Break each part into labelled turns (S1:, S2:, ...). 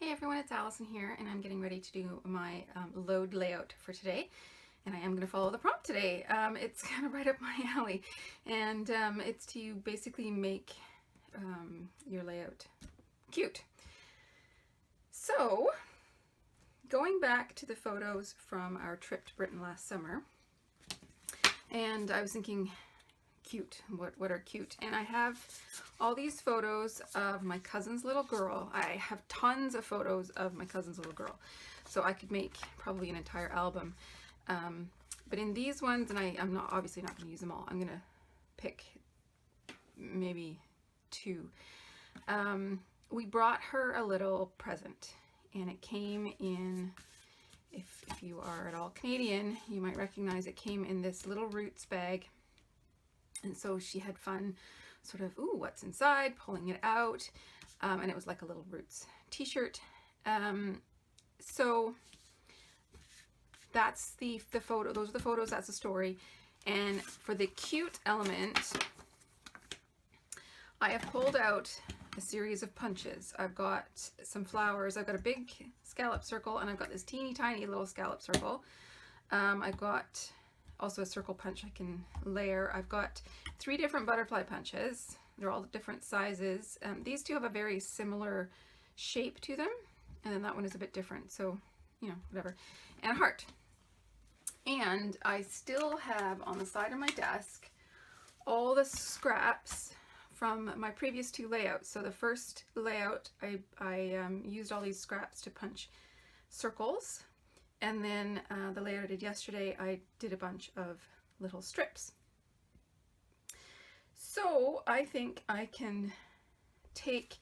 S1: Hey everyone, it's Allison here, and I'm getting ready to do my load layout for today. And I am going to follow the prompt today. It's kind of right up my alley, and it's to basically make your layout cute. So, going back to the photos from our trip to Britain last summer, and I was thinking, cute, what are cute? And I have all these photos of my cousin's little girl. I have tons of photos of my cousin's little girl, so I could make probably an entire album. But in these ones, and I'm obviously not going to use them all, I'm going to pick maybe two. We brought her a little present, and it came in, if you are at all Canadian, you might recognize it came in this little Roots bag. And so she had fun sort of, ooh, what's inside, pulling it out. And it was like a little Roots t-shirt. So that's the photo, those are the photos, that's the story. And for the cute element, I have pulled out a series of punches. I've got some flowers, I've got a big scallop circle, and I've got this teeny tiny little scallop circle. I've got also a circle punch I can layer. I've got 3 different butterfly punches. They're all different sizes. These two have a very similar shape to them, and then that one is a bit different, so you know, whatever. And a heart. And I still have on the side of my desk all the scraps from my previous 2 layouts. So the first layout, I used all these scraps to punch circles. And then the layout I did yesterday, I did a bunch of little strips. So I think I can take,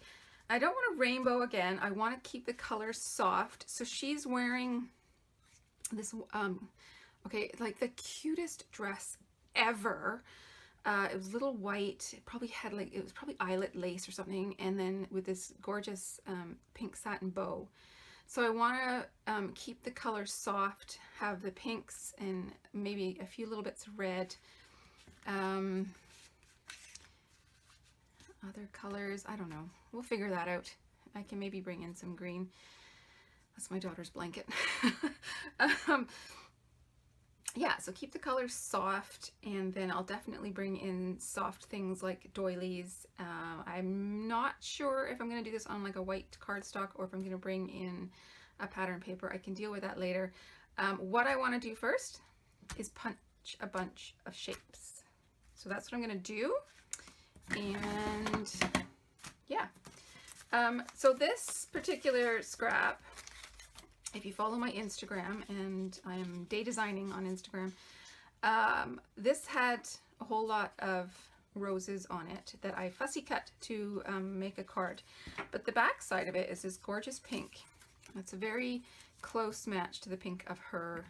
S1: I don't want a rainbow again, I want to keep the color soft. So she's wearing this, okay, like the cutest dress ever. It was little white, it probably had like, it was probably eyelet lace or something, and then with this gorgeous pink satin bow. So I want to keep the color soft, have the pinks and maybe a few little bits of red. Other colors, I don't know. We'll figure that out. I can maybe bring in some green. That's my daughter's blanket. Yeah, so keep the colors soft, and then I'll definitely bring in soft things like doilies. I'm not sure if I'm going to do this on like a white cardstock or if I'm going to bring in a pattern paper. I can deal with that later. What I want to do first is punch a bunch of shapes. So that's what I'm going to do. And yeah. So this particular scrap, if you follow my Instagram, and I am day designing on Instagram, this had a whole lot of roses on it that I fussy cut to make a card. But the back side of it is this gorgeous pink. It's a very close match to the pink of her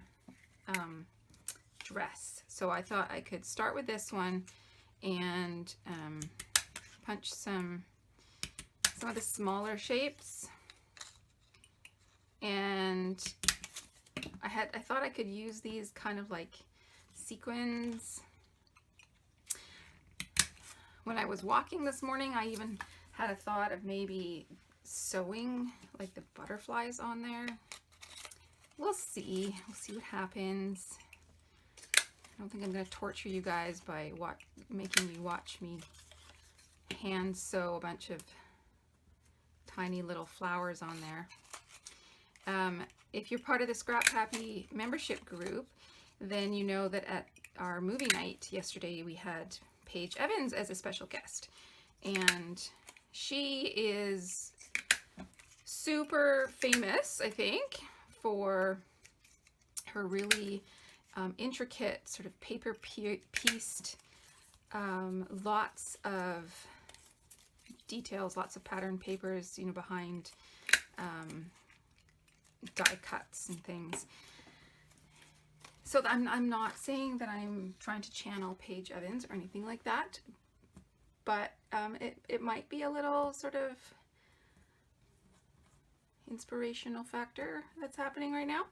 S1: dress. So I thought I could start with this one and punch some of the smaller shapes. And I thought I could use these kind of like sequins. When I was walking this morning, I even had a thought of maybe sewing like the butterflies on there. We'll see what happens. I don't think I'm going to torture you guys by making you watch me hand sew a bunch of tiny little flowers on there. If you're part of the Scrap Happy membership group, then you know that at our movie night yesterday we had Paige Evans as a special guest, and she is super famous, I think, for her really intricate sort of paper pieced, lots of details, lots of pattern papers, you know, behind die cuts and things. So I'm not saying that I'm trying to channel Paige Evans or anything like that, but it might be a little sort of inspirational factor that's happening right now.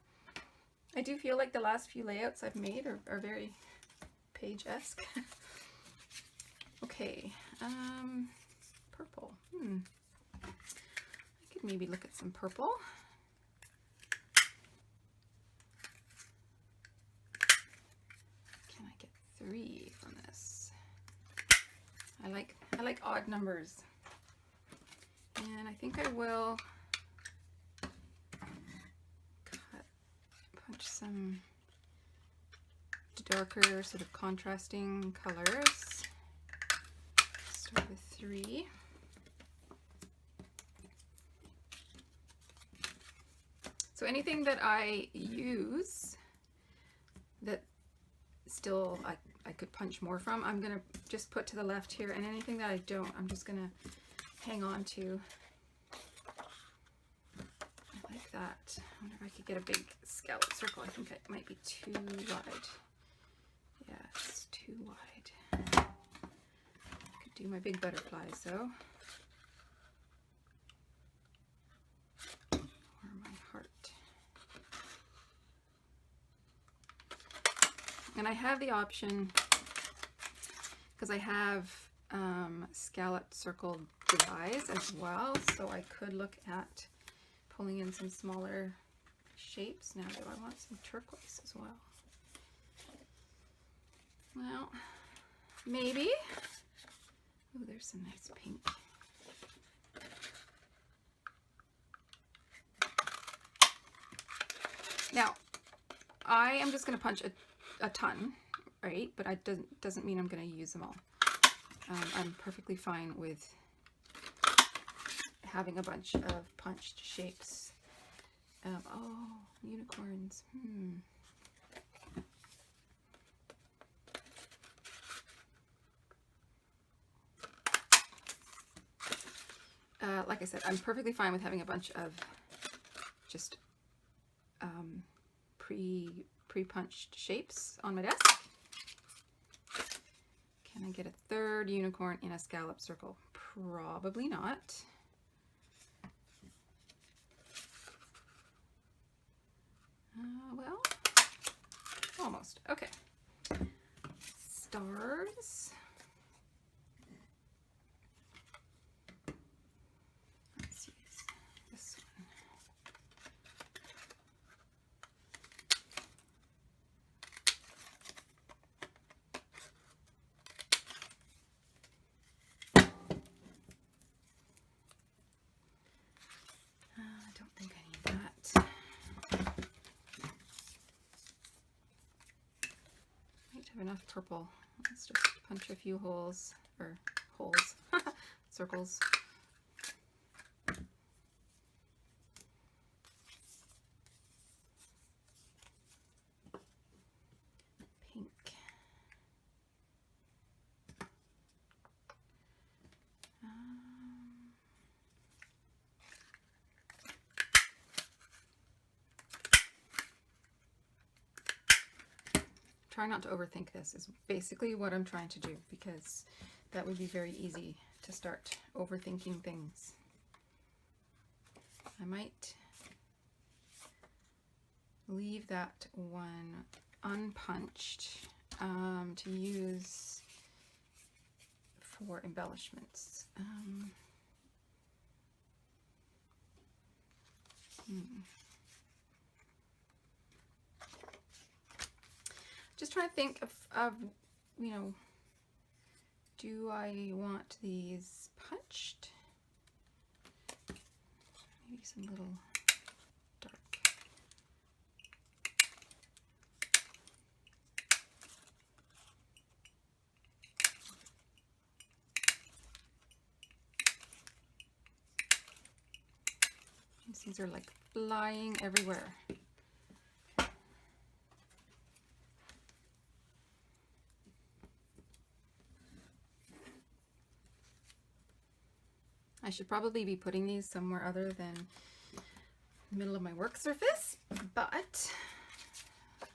S1: I do feel like the last few layouts I've made are very Paige-esque. Okay, purple. I could maybe look at some purple. Can I get 3 from this? I like odd numbers. And I think I will punch some darker sort of contrasting colors. Start with 3. So anything that I use that still I could punch more from, I'm gonna just put to the left here, and anything that I don't, I'm just gonna hang on to. I like that. I wonder if I could get a big scallop circle. I think it might be too wide. Yeah, it's too wide. I could do my big butterflies though. Or my heart. And I have the option, because I have scalloped circle dies as well, so I could look at pulling in some smaller shapes. Now, do I want some turquoise as well? Well, maybe. Oh, there's some nice pink. Now, I am just going to punch a ton, right? But I doesn't mean I'm going to use them all. I'm perfectly fine with having a bunch of punched shapes. Oh, unicorns. Like I said, I'm perfectly fine with having a bunch of just pre-punched shapes on my desk. Can I get a 3rd unicorn in a scallop circle? Probably not. Well, almost. Okay. Stars. Let's use this one. I don't think I need that. Might have enough purple. Let's just punch a few holes, or holes, circles. Pink. Try not to overthink this is basically what I'm trying to do, because that would be very easy to start overthinking things. I might leave that one unpunched to use for embellishments. Just trying to think of, you know, do I want these punched? Maybe some little dark. These are like flying everywhere. I should probably be putting these somewhere other than the middle of my work surface, but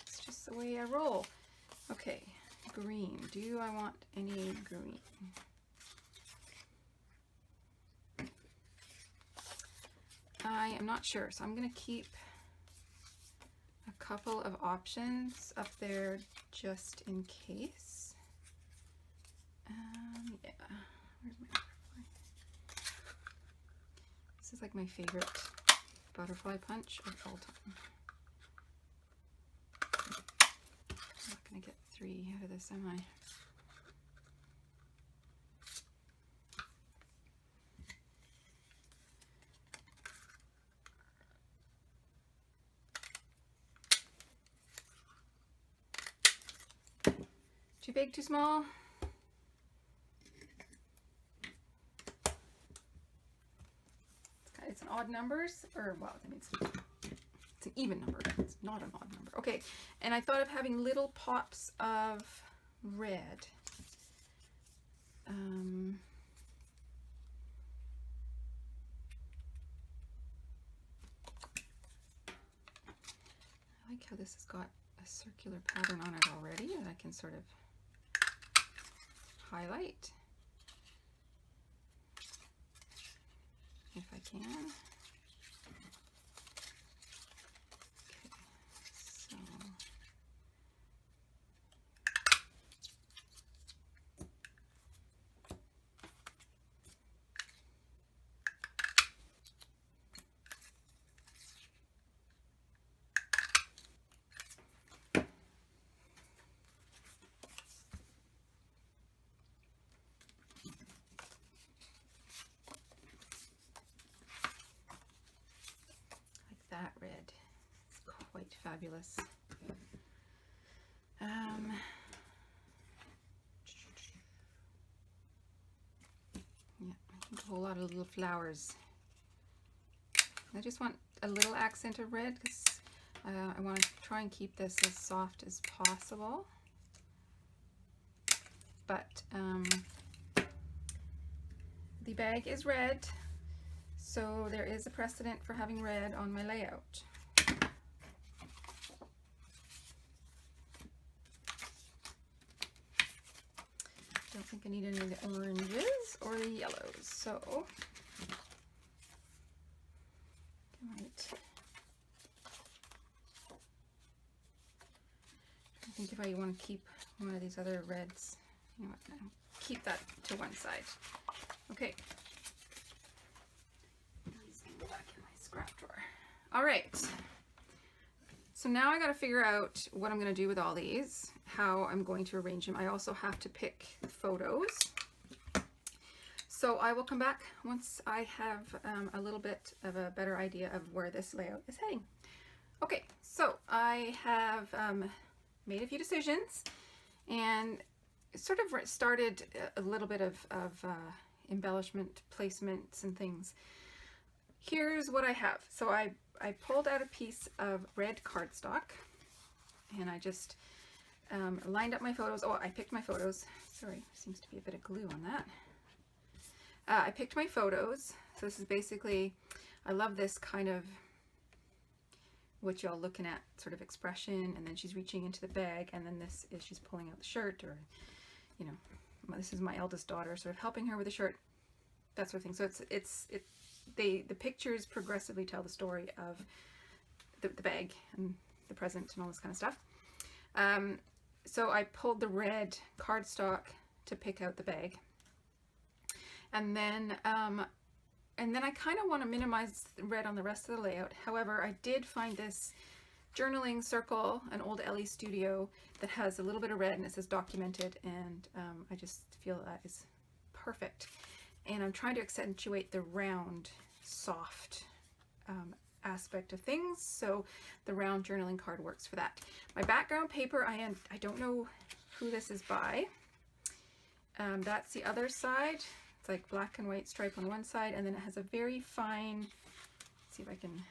S1: it's just the way I roll. Okay, green. Do I want any green? I am not sure, so I'm going to keep a couple of options up there just in case. Yeah, where's my butterfly? This is like my favorite butterfly punch of all time. I'm not going to get 3 out of this, am I? Too big, too small? It's an odd numbers, or well, I mean, it's an even number. It's not an odd number. Okay, and I thought of having little pops of red. I like how this has got a circular pattern on it already that I can sort of highlight if I can. That red is quite fabulous. Yeah, I think a whole lot of little flowers. I just want a little accent of red because I want to try and keep this as soft as possible. But the bag is red, so there is a precedent for having red on my layout. Don't think I need any of the oranges or the yellows, so I think if I want to keep one of these other reds, you know what, I'll keep that to one side. Okay. These can go back in my scrap drawer. All right. So now I got to figure out what I'm going to do with all these, how I'm going to arrange them. I also have to pick photos. So I will come back once I have a little bit of a better idea of where this layout is heading. Okay, so I have made a few decisions and sort of started a little bit of embellishment, placements and things. Here's what I have. So I pulled out a piece of red cardstock and I just lined up my photos. Oh, I picked my photos. Sorry, seems to be a bit of glue on that. I picked my photos. So this is basically, I love this kind of what y'all looking at sort of expression, and then she's reaching into the bag, and then this is she's pulling out the shirt, or you know, this is my eldest daughter sort of helping her with the shirt, that sort of thing. So the pictures progressively tell the story of the bag and the present and all this kind of stuff. So I pulled the red cardstock to pick out the bag, and then I kind of want to minimize the red on the rest of the layout. However, I did find this journaling circle, an old Ellie Studio, that has a little bit of red and it says documented, and I just feel that is perfect. And I'm trying to accentuate the round, soft aspect of things, so the round journaling card works for that. My background paper, I don't know who this is by. That's the other side. It's like black and white stripe on one side, and then it has a very fine, let's see if I can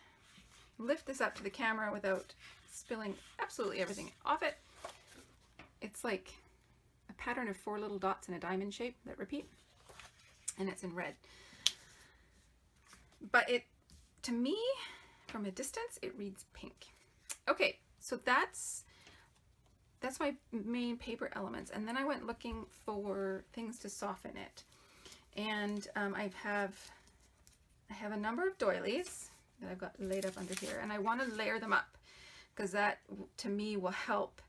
S1: lift this up to the camera without spilling absolutely everything off it. It's like a pattern of 4 little dots in a diamond shape that repeat, and it's in red. But it, to me, from a distance, it reads pink. Okay, so that's my main paper elements, and then I went looking for things to soften it. And I have a number of doilies that I've got laid up under here, and I want to layer them up because that to me will help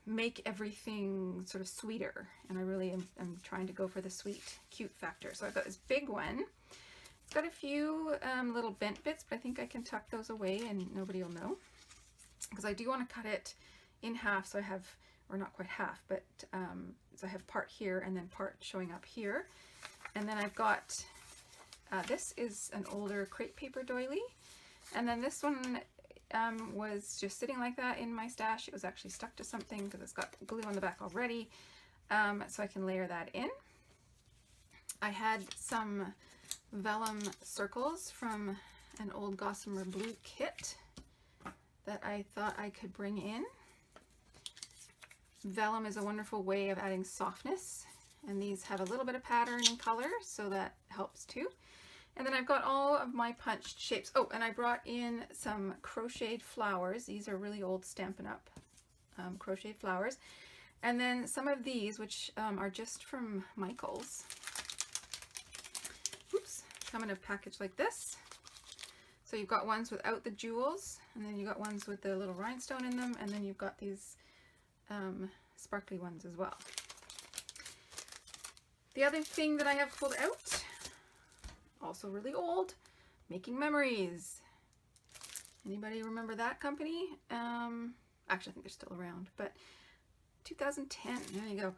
S1: make everything sort of sweeter, and I really am trying to go for the sweet, cute factor. So I've got this big one. It's got a few little bent bits, but I think I can tuck those away and nobody will know, because I do want to cut it in half, so I have, or not quite half, but so I have part here and then part showing up here. And then I've got, this is an older crepe paper doily, and then this one was just sitting like that in my stash. It was actually stuck to something because it's got glue on the back already, so I can layer that in. I had some vellum circles from an old Gossamer Blue kit that I thought I could bring in. Vellum is a wonderful way of adding softness, and these have a little bit of pattern and color, so that helps too. And then I've got all of my punched shapes. Oh, and I brought in some crocheted flowers. These are really old Stampin' Up! Crocheted flowers. And then some of these, which are just from Michael's. Oops, come in a package like this. So you've got ones without the jewels, and then you've got ones with the little rhinestone in them, and then you've got these sparkly ones as well. The other thing that I have pulled out, also really old, Making Memories. Anybody remember that company? Actually, I think they're still around, but 2010, there you go.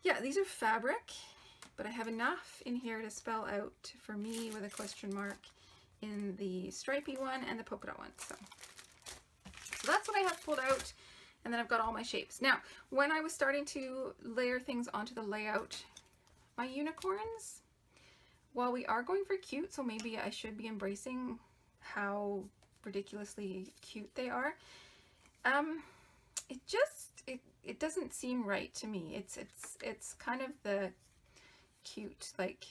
S1: Yeah, these are fabric, but I have enough in here to spell out For Me with a question mark in the stripy one and the polka dot one. So that's what I have pulled out, and then I've got all my shapes. Now, when I was starting to layer things onto the layout, my unicorns, while we are going for cute, so maybe I should be embracing how ridiculously cute they are, it doesn't seem right to me. It's kind of the cute, like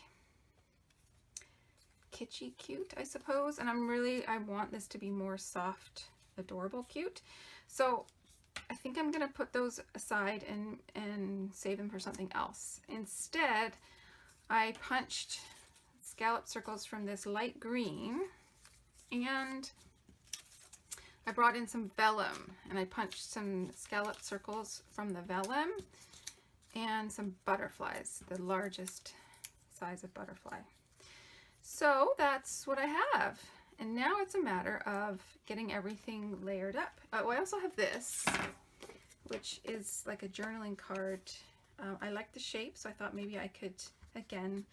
S1: kitschy cute, I suppose, and I want this to be more soft, adorable cute. So I think I'm gonna put those aside and save them for something else. Instead, I punched scallop circles from this light green, and I brought in some vellum, and I punched some scallop circles from the vellum and some butterflies, the largest size of butterfly. So that's what I have. And now it's a matter of getting everything layered up. Oh, I also have this, which is like a journaling card. I like the shape, so I thought maybe I could, again,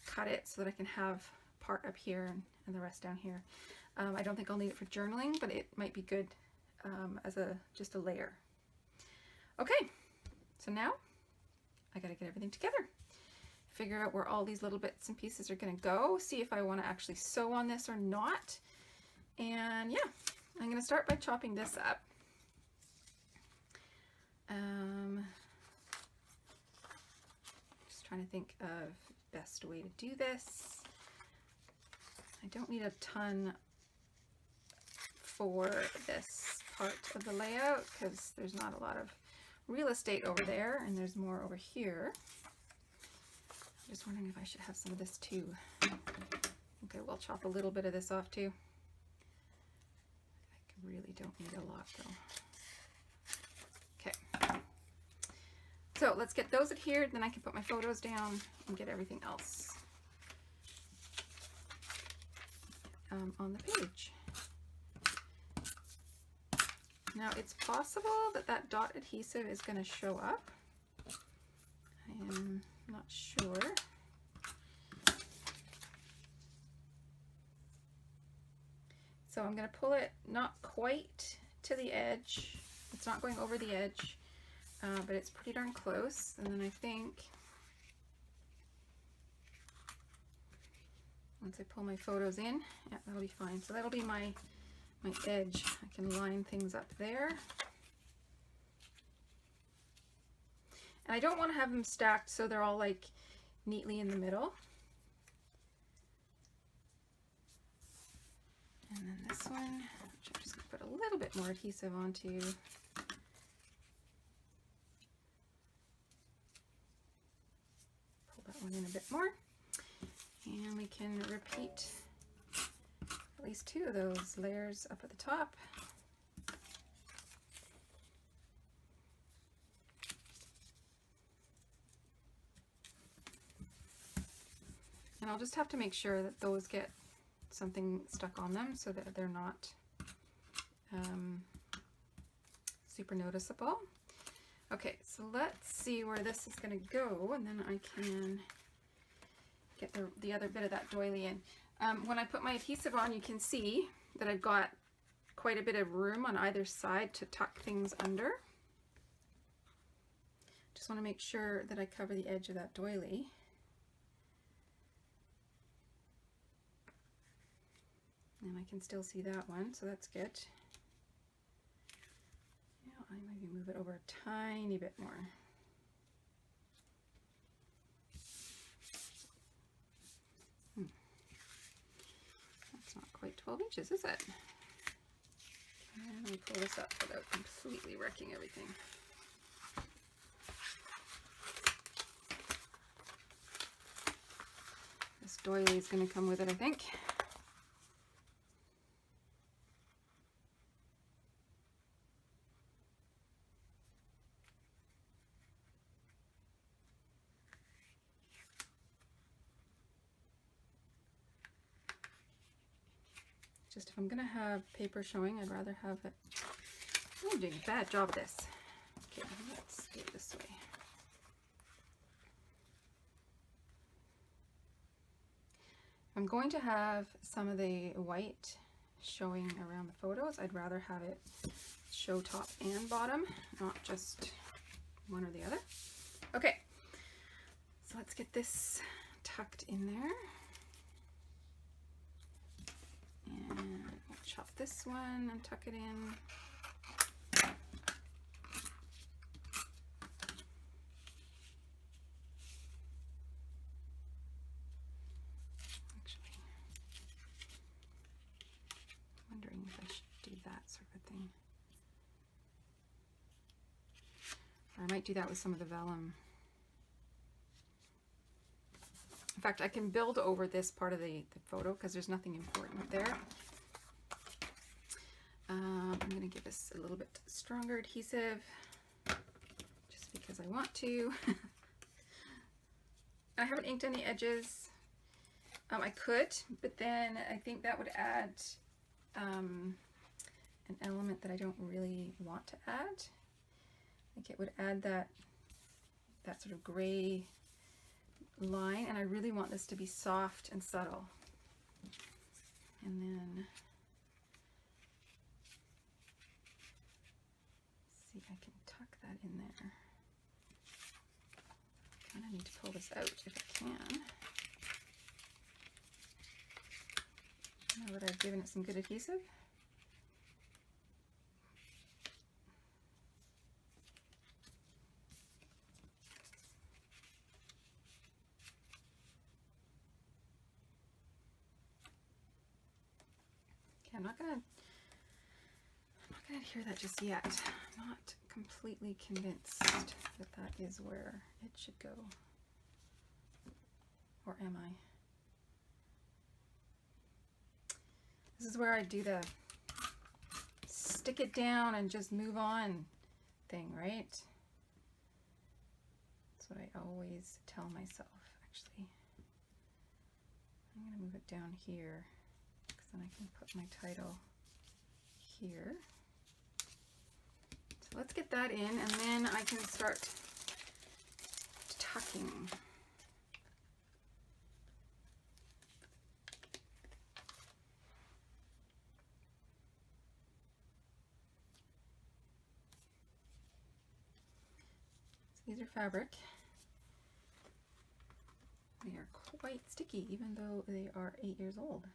S1: cut it so that I can have part up here and the rest down here. I don't think I'll need it for journaling, but it might be good as just a layer. Okay, so now I gotta get everything together. Figure out where all these little bits and pieces are gonna go, see if I wanna actually sew on this or not. And yeah, I'm gonna start by chopping this up. Just trying to think of best way to do this. I don't need a ton for this part of the layout because there's not a lot of real estate over there, and there's more over here. I'm just wondering if I should have some of this too. Okay, we'll chop a little bit of this off too. I really don't need a lot though. Okay. So let's get those adhered, then I can put my photos down and get everything else on the page. Now it's possible that that dot adhesive is going to show up. I am not sure. So I'm going to pull it not quite to the edge. It's not going over the edge, but it's pretty darn close. And then I think once I pull my photos in, yeah, that'll be fine. So that'll be my edge. I can line things up there. And I don't want to have them stacked so they're all like neatly in the middle. And then this one, which I'm just going to put a little bit more adhesive onto. Pull that one in a bit more. And we can repeat at least two of those layers up at the top. And I'll just have to make sure that those get something stuck on them so that they're not super noticeable. Okay, so let's see where this is going to go, and then I can get the other bit of that doily in. When I put my adhesive on, you can see that I've got quite a bit of room on either side to tuck things under. Just want to make sure that I cover the edge of that doily. And I can still see that one, so that's good. Now I maybe move it over a tiny bit more. That's not quite 12 inches, is it? And let me pull this up without completely wrecking everything. This doily is going to come with it, I think. Just if I'm going to have paper showing, I'd rather have it. I'm doing a bad job of this. Okay, let's do it this way. I'm going to have some of the white showing around the photos. I'd rather have it show top and bottom, not just one or the other. Okay, so let's get this tucked in there. And we'll chop this one and tuck it in. Actually, I'm wondering if I should do that sort of thing. Or I might do that with some of the vellum. In fact, I can build over this part of the photo because there's nothing important there. I'm going to give this a little bit stronger adhesive just because I want to. I haven't inked any edges. I could, but then I think that would add an element that I don't really want to add. I think it would add that sort of gray line, and I really want this to be soft and subtle. And then see, I can tuck that in there. I kind of need to pull this out if I can. Now that I've given it some good adhesive. Okay, I'm not gonna adhere that just yet. I'm not completely convinced that that is where it should go. Or am I? This is where I do the stick it down and just move on thing, right? That's what I always tell myself, actually. I'm going to move it down here because then I can put my title here. So let's get that in, and then I can start tucking. These are fabric. They are quite sticky, even though they are 8 years old.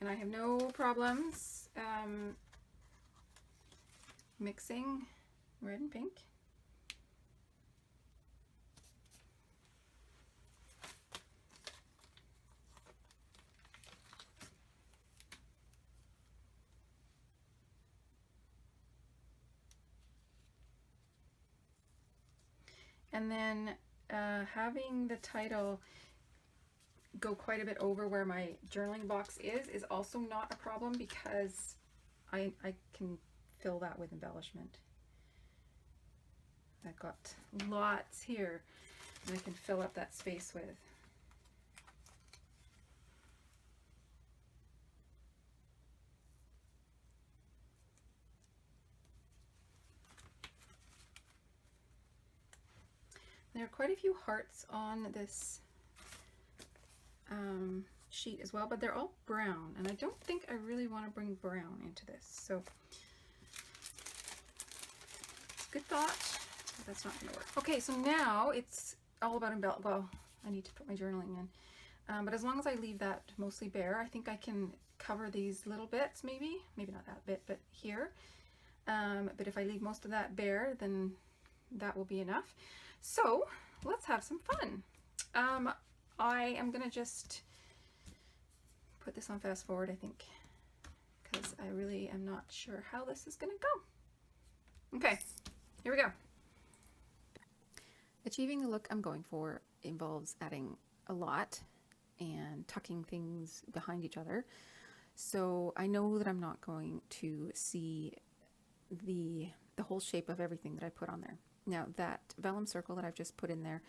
S1: And I have no problems mixing red and pink. And then having the title go quite a bit over where my journaling box is also not a problem because I can fill that with embellishment. I've got lots here. and I can fill up that space with. There are quite a few hearts on this sheet as well, but they're all brown, and I don't think I really want to bring brown into this. So good thought, but that's not going to work. Okay, so now it's all about well, I need to put my journaling in. But as long as I leave that mostly bare, I think I can cover these little bits, maybe not that bit, but here. But if I leave most of that bare, then that will be enough. So let's have some fun. I am gonna just put this on fast forward, I think, because I really am not sure how this is gonna go. Okay, here we go. Achieving the look I'm going for involves adding a lot and tucking things behind each other. So I know that I'm not going to see the whole shape of everything that I put on there. Now that vellum circle that I've just put in there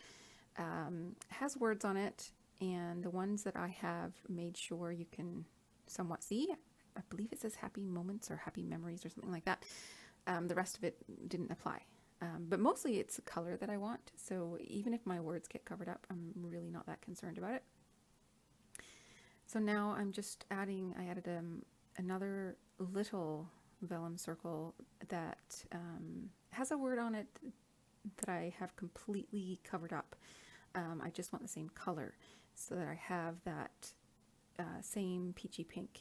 S1: has words on it, and the ones that I have made sure you can somewhat see, I believe it says happy moments or happy memories or something like that. The rest of it didn't apply. But mostly it's the color that I want, so even if my words get covered up, I'm really not that concerned about it. So now I'm just adding, I added another little vellum circle that has a word on it that I have completely covered up. I just want the same color so that I have that same peachy pink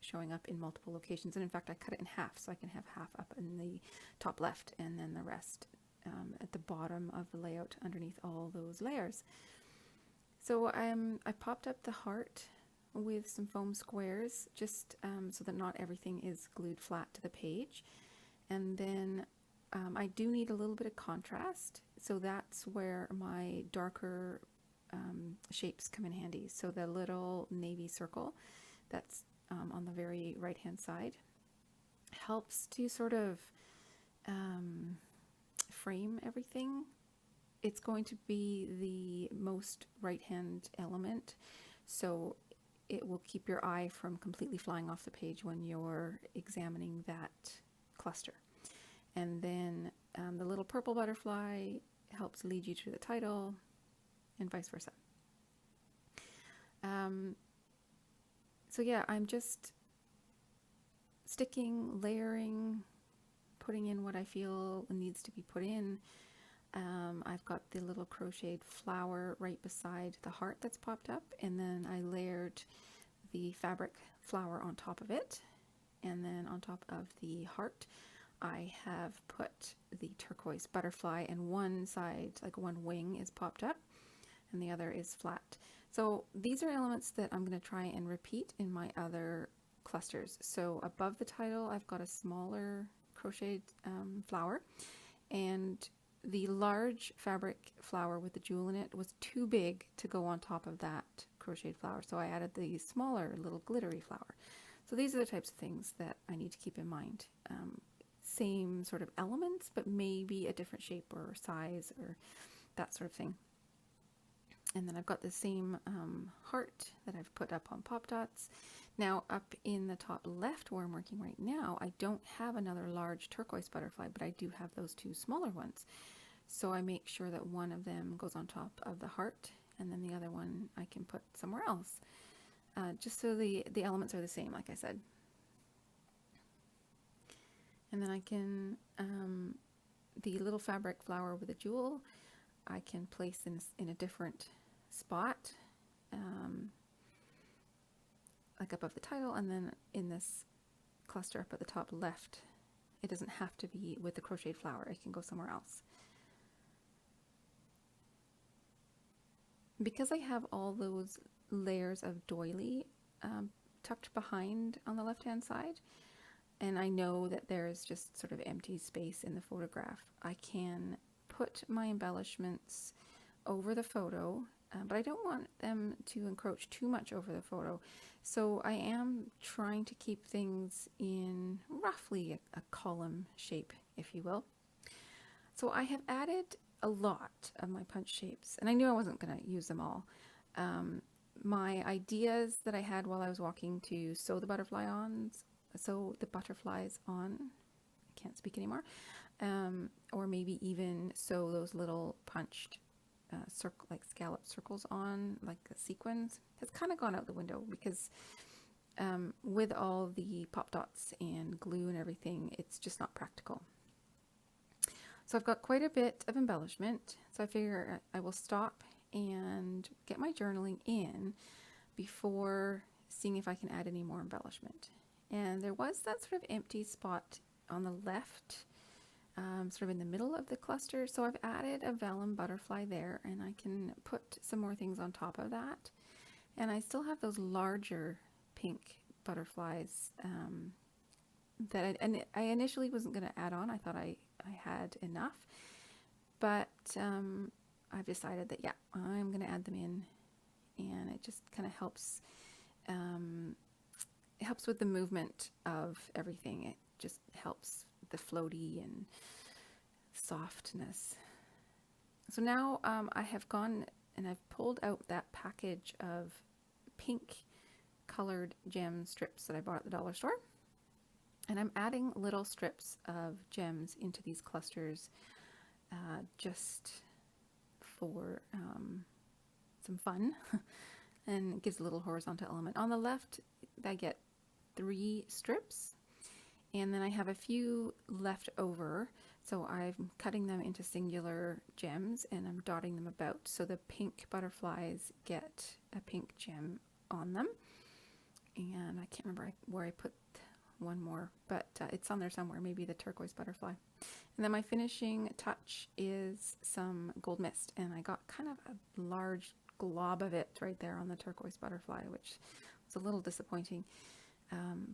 S1: showing up in multiple locations. And in fact, I cut it in half so I can have half up in the top left and then the rest at the bottom of the layout underneath all those layers. So I popped up the heart with some foam squares just so that not everything is glued flat to the page. And then I do need a little bit of contrast, so that's where my darker shapes come in handy. So the little navy circle that's on the very right hand side helps to sort of frame everything. It's going to be the most right hand element, so it will keep your eye from completely flying off the page when you're examining that cluster. And then the little purple butterfly helps lead you to the title, and vice versa. So yeah, I'm just sticking, layering, putting in what I feel needs to be put in. I've got the little crocheted flower right beside the heart that's popped up, and then I layered the fabric flower on top of it, and then on top of the heart I have put the turquoise butterfly, and one side, like one wing, is popped up and the other is flat. So these are elements that I'm going to try and repeat in my other clusters. So above the title I've got a smaller crocheted flower, and the large fabric flower with the jewel in it was too big to go on top of that crocheted flower, so I added the smaller little glittery flower. So these are the types of things that I need to keep in mind. Same sort of elements, but maybe a different shape or size or that sort of thing. And then I've got the same heart that I've put up on pop dots. Now up in the top left where I'm working right now, I don't have another large turquoise butterfly, but I do have those two smaller ones. So I make sure that one of them goes on top of the heart, and then the other one I can put somewhere else, just so the elements are the same, like I said. And then I can, the little fabric flower with a jewel, I can place in a different spot, like above the title, and then in this cluster up at the top left, it doesn't have to be with the crocheted flower, it can go somewhere else. Because I have all those layers of doily tucked behind on the left hand side, and I know that there's just sort of empty space in the photograph, I can put my embellishments over the photo, but I don't want them to encroach too much over the photo. So I am trying to keep things in roughly a column shape, if you will. So I have added a lot of my punch shapes, and I knew I wasn't going to use them all. My ideas that I had while I was walking to sew the butterflies on, I can't speak anymore, or maybe even sew those little punched like scallop circles on, like sequins, has kind of gone out the window because with all the pop dots and glue and everything, it's just not practical. So I've got quite a bit of embellishment, so I figure I will stop and get my journaling in before seeing if I can add any more embellishment. And there was that sort of empty spot on the left, sort of in the middle of the cluster, so I've added a vellum butterfly there, and I can put some more things on top of that. And I still have those larger pink butterflies that I initially wasn't going to add on. I thought I had enough, but I've decided that, yeah, I'm going to add them in, and it just kind of helps. It helps with the movement of everything. It just helps the floaty and softness. So now I have gone and I've pulled out that package of pink colored gem strips that I bought at the dollar store, and I'm adding little strips of gems into these clusters just for some fun, and it gives a little horizontal element. On the left I get 3 strips, and then I have a few left over, so I'm cutting them into singular gems and I'm dotting them about so the pink butterflies get a pink gem on them. And I can't remember where I put one more, but it's on there somewhere, maybe the turquoise butterfly. And then my finishing touch is some gold mist, and I got kind of a large glob of it right there on the turquoise butterfly, which was a little disappointing,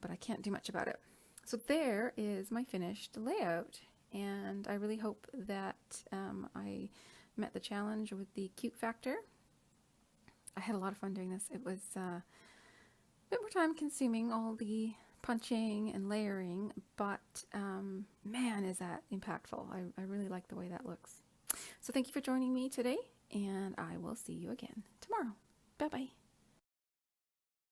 S1: but I can't do much about it. So there is my finished layout, and I really hope that I met the challenge with the cute factor. I had a lot of fun doing this. It was a bit more time consuming, all the punching and layering, but man, is that impactful. I really like the way that looks. So thank you for joining me today, and I will see you again tomorrow. Bye-bye.